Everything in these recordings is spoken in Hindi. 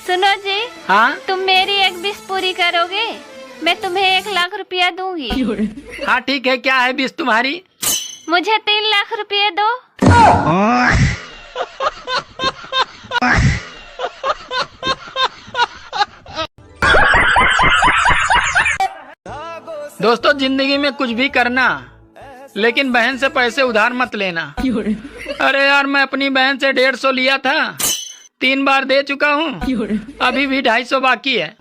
सुनो जी। हाँ तुम मेरी एक विश पूरी करोगे, मैं तुम्हें 1 लाख रुपया दूंगी। हाँ ठीक है, क्या है विश तुम्हारी? मुझे 3 लाख रुपये दो। दोस्तों, जिंदगी में कुछ भी करना, लेकिन बहन से पैसे उधार मत लेना। अरे यार, मैं अपनी बहन से 150 लिया था, 3 बार दे चुका हूँ, अभी भी 250 बाकी है।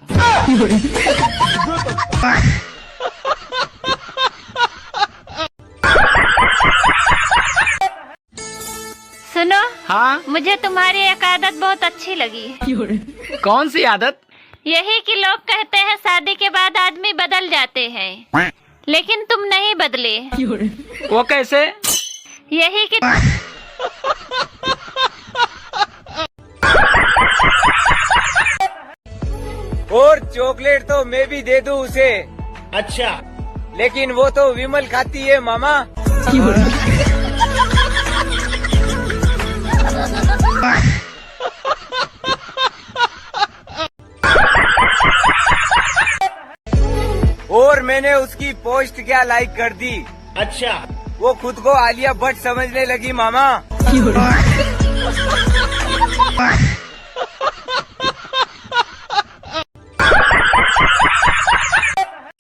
सुनो। हाँ, मुझे तुम्हारी एक आदत बहुत अच्छी लगी। कौन सी आदत? यही कि लोग कहते हैं शादी के बाद आदमी बदल जाते हैं, लेकिन तुम नहीं बदले। वो कैसे? यही कि और चॉकलेट तो मैं भी दे दूं उसे। अच्छा, लेकिन वो तो विमल खाती है मामा। और मैंने उसकी पोस्ट क्या लाइक कर दी। अच्छा, वो खुद को आलिया भट्ट समझने लगी मामा।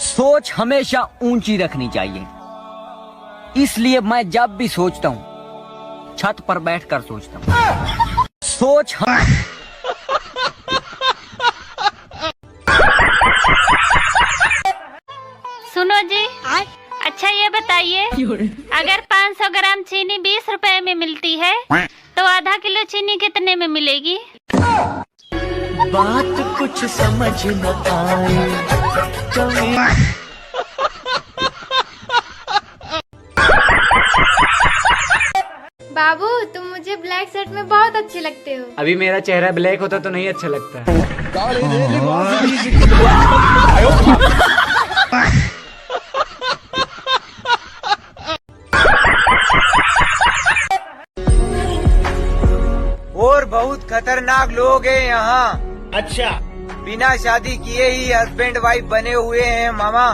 सोच हमेशा ऊंची रखनी चाहिए, इसलिए मैं जब भी सोचता हूँ छत पर बैठकर सोचता हूँ। सोच सुनो जी। अच्छा ये बताइए, अगर 500 ग्राम चीनी 20 रुपए में मिलती है, तो आधा किलो चीनी कितने में मिलेगी? बात कुछ समझ न आए। बाबू, तुम मुझे ब्लैक शर्ट में बहुत अच्छे लगते हो। अभी मेरा चेहरा ब्लैक होता तो नहीं अच्छा लगता। और बहुत खतरनाक लोग हैं यहाँ। अच्छा, बिना शादी किए ही हस्बैंड वाइफ बने हुए हैं मामा।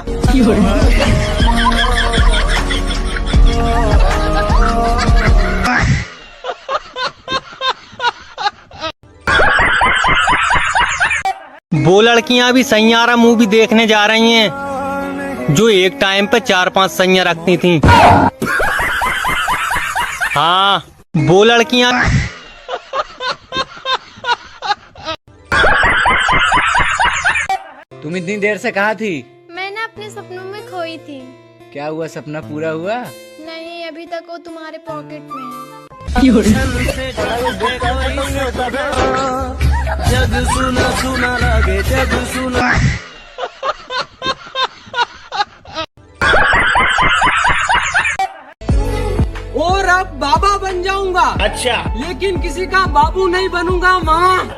वो लड़कियां भी सैयारा मूवी देखने जा रही हैं, जो एक टाइम पे 4-5 सैया रखती थीं। हाँ, वो लड़कियां। तुम इतनी देर से कहाँ थी? मैं ना अपने सपनों में खोई थी। क्या हुआ, सपना पूरा हुआ? नहीं, अभी तक वो तुम्हारे पॉकेट में है। जग सुना सुना लगे, जग सुना। और अब बाबा बन जाऊंगा। अच्छा, लेकिन किसी का बाबू नहीं बनूंगा माँ।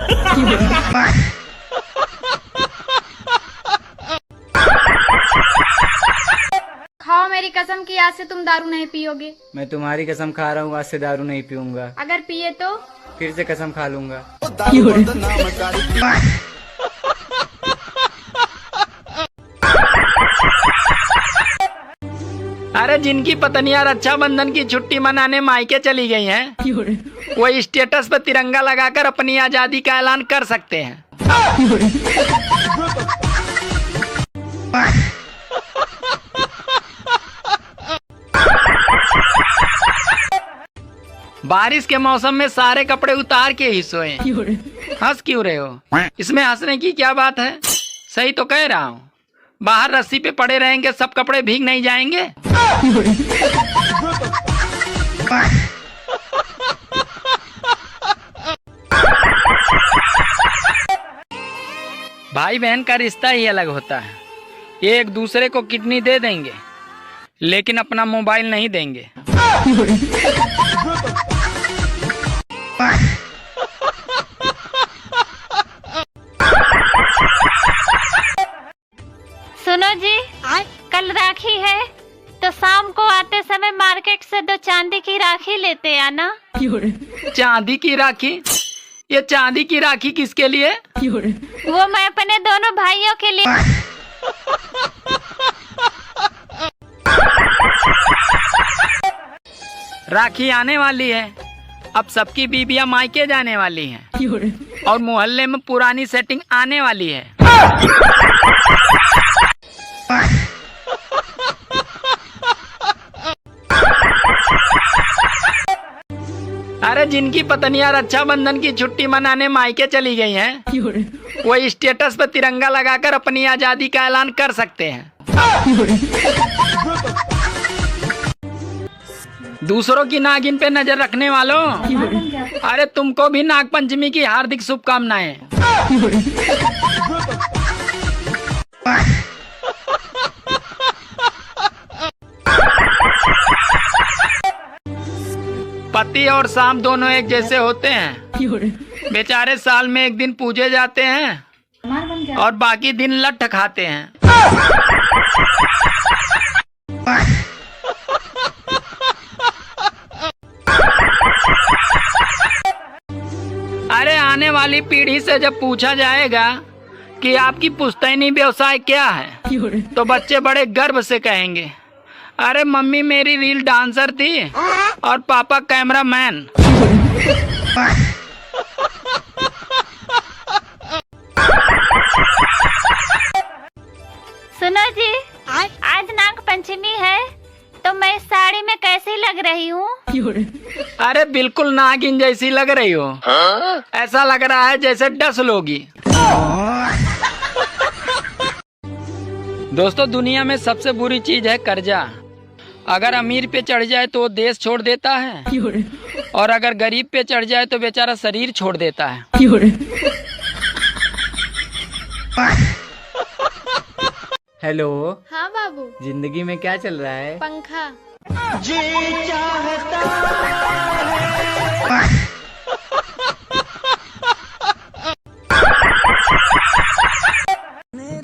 खाओ मेरी कसम की, आज से तुम दारू नहीं पियोगे। मैं तुम्हारी कसम खा रहा हूँ, आज से दारू नहीं पीऊंगा। अगर पिए तो फिर से कसम खा लूंगा। अरे जिनकी पत्नियां रक्षाबंधन की छुट्टी मनाने मायके चली गई हैं, वो स्टेटस पर तिरंगा लगाकर अपनी आजादी का ऐलान कर सकते हैं। बारिश के मौसम में सारे कपड़े उतार के ही सोए। हंस क्यों रहे हो? इसमें हंसने की क्या बात है? सही तो कह रहा हूँ। बाहर रस्सी पे पड़े रहेंगे, सब कपड़े भीग नहीं जाएंगे? भाई बहन का रिश्ता ही अलग होता है। एक दूसरे को किडनी दे देंगे, लेकिन अपना मोबाइल नहीं देंगे। सुनो जी, कल राखी है, तो शाम को आते समय मार्केट से 2 चांदी की राखी लेते आना। चांदी की राखी? ये चांदी की राखी किसके लिए? वो मैं अपने दोनों भाइयों के लिए। राखी आने वाली है, अब सबकी बीबियां मायके जाने वाली हैं और मोहल्ले में पुरानी सेटिंग आने वाली है। अरे जिनकी पत्नियां रक्षाबंधन की छुट्टी मनाने मायके चली गई हैं, वो स्टेटस पर तिरंगा लगाकर अपनी आजादी का ऐलान कर सकते हैं। दूसरों की नागिन पे नजर रखने वालों, अरे तुमको भी नाग पंचमी की हार्दिक शुभकामनाएं। पति और सांप दोनों एक जैसे होते हैं। बेचारे साल में एक दिन पूजे जाते हैं और बाकी दिन लठ खाते हैं। अरे आने वाली पीढ़ी से जब पूछा जाएगा कि आपकी पुश्तैनी व्यवसाय क्या है, तो बच्चे बड़े गर्व से कहेंगे, अरे मम्मी मेरी रील डांसर थी और पापा कैमरामैन। सुनो जी, आज नाग पंचमी है तो मैं इस साड़ी में कैसी लग रही हूँ? अरे बिल्कुल नागिन जैसी लग रही हो। ऐसा लग रहा है जैसे डस लोगी। दोस्तों, दुनिया में सबसे बुरी चीज है कर्जा। अगर अमीर पे चढ़ जाए तो वो देश छोड़ देता है और अगर गरीब पे चढ़ जाए तो बेचारा शरीर छोड़ देता है। हेलो। हाँ बाबू। जिंदगी में क्या चल रहा है? पंखा।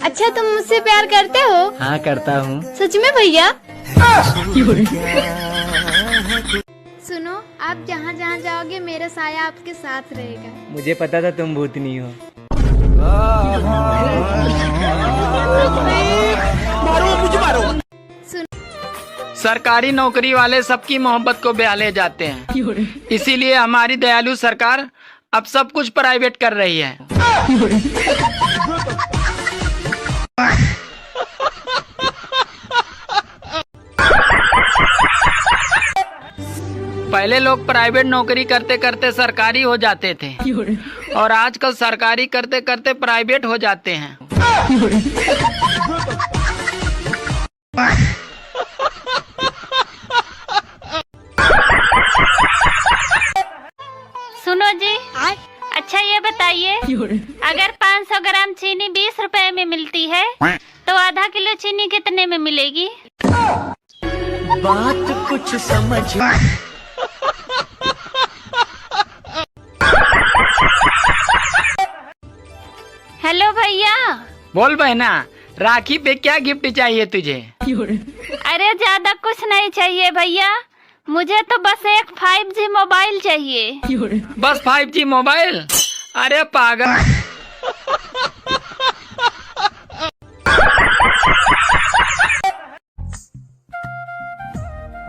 अच्छा, तुम मुझसे प्यार करते हो? हाँ, करता हूँ। सच में भैया? सुनो, आप जहाँ जहाँ जाओगे मेरा साया आपके साथ रहेगा। मुझे पता था तुम भूतनी हो। सरकारी नौकरी वाले सबकी मोहब्बत को ब्याह ले जाते हैं, इसीलिए हमारी दयालु सरकार अब सब कुछ प्राइवेट कर रही है। पहले लोग प्राइवेट नौकरी करते करते सरकारी हो जाते थे और आजकल सरकारी करते करते प्राइवेट हो जाते हैं। सुनो जी, अच्छा ये बताइए, अगर 500 ग्राम चीनी 20 रुपए में मिलती है तो आधा किलो चीनी कितने में मिलेगी? बात कुछ समझ। हेलो भैया। बोल बहना, राखी पे क्या गिफ्ट चाहिए तुझे? अरे ज्यादा कुछ नहीं चाहिए भैया, मुझे तो बस एक 5G मोबाइल चाहिए। बस 5G मोबाइल? अरे पागल।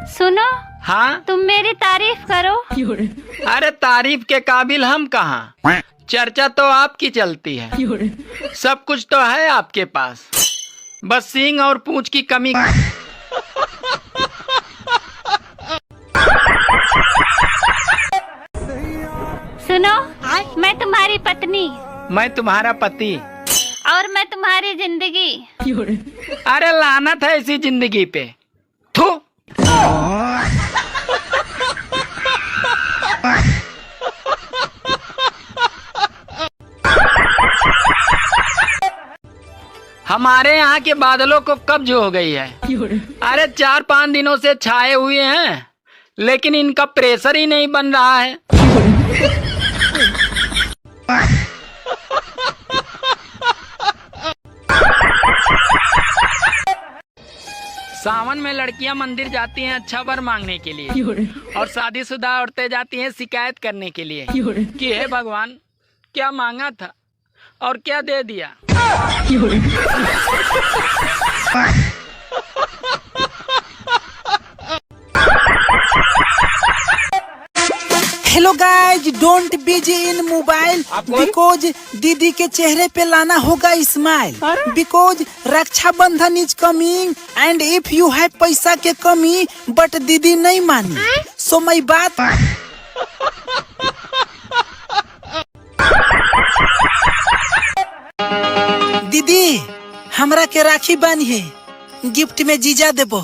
सुनो, हाँ, तुम मेरी तारीफ करो। अरे तारीफ के काबिल हम कहाँ, चर्चा तो आपकी चलती है। सब कुछ तो है आपके पास, बस सींग और पूंछ की कमी। सुनो, मैं तुम्हारी पत्नी। मैं तुम्हारा पति। और मैं तुम्हारी जिंदगी। अरे लानत है इसी जिंदगी पे। थू। हमारे यहाँ के बादलों को कब्ज हो गई है। अरे 4-5 दिनों से छाए हुए हैं, लेकिन इनका प्रेशर ही नहीं बन रहा है। सावन में लड़कियां मंदिर जाती हैं अच्छा वर मांगने के लिए और शादीशुदा औरतें जाती हैं शिकायत करने के लिए कि हे भगवान क्या मांगा था और क्या दे दिया। Hello guys, don't busy in mobile because दीदी के चेहरे पे लाना होगा smile, because Rakshabandhan is coming and if you have पैसा के कमी बट दीदी नहीं मानी, सो मैं बात दीदी हमरा के राखी बांधिए, गिफ्ट में जीजा देबो।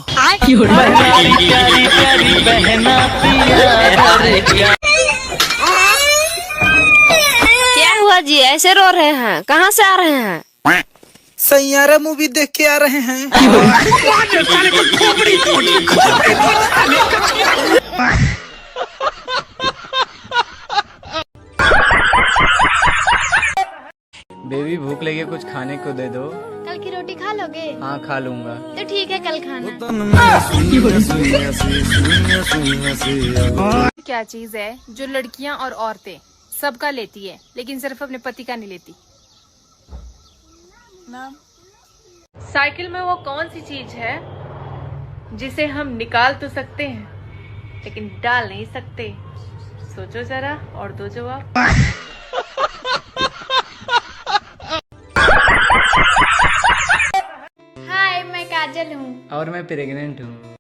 क्या हुआ जी, ऐसे रो रहे हैं? कहाँ से आ रहे हैं? सैयारा मूवी देख के आ रहे हैं। बेबी भूख लगी है, कुछ खाने को दे दो। कल की रोटी खा लोगे? हाँ खा लूंगा। तो ठीक है, कल खाना। क्या चीज है जो लड़कियां और औरतें सबका लेती है लेकिन सिर्फ अपने पति का नहीं लेती? नाम। साइकिल में वो कौन सी चीज है जिसे हम निकाल तो सकते हैं लेकिन डाल नहीं सकते? सोचो जरा और दो जवाब। हाय, मैं काजल हूँ। और मैं प्रेग्नेंट हूँ।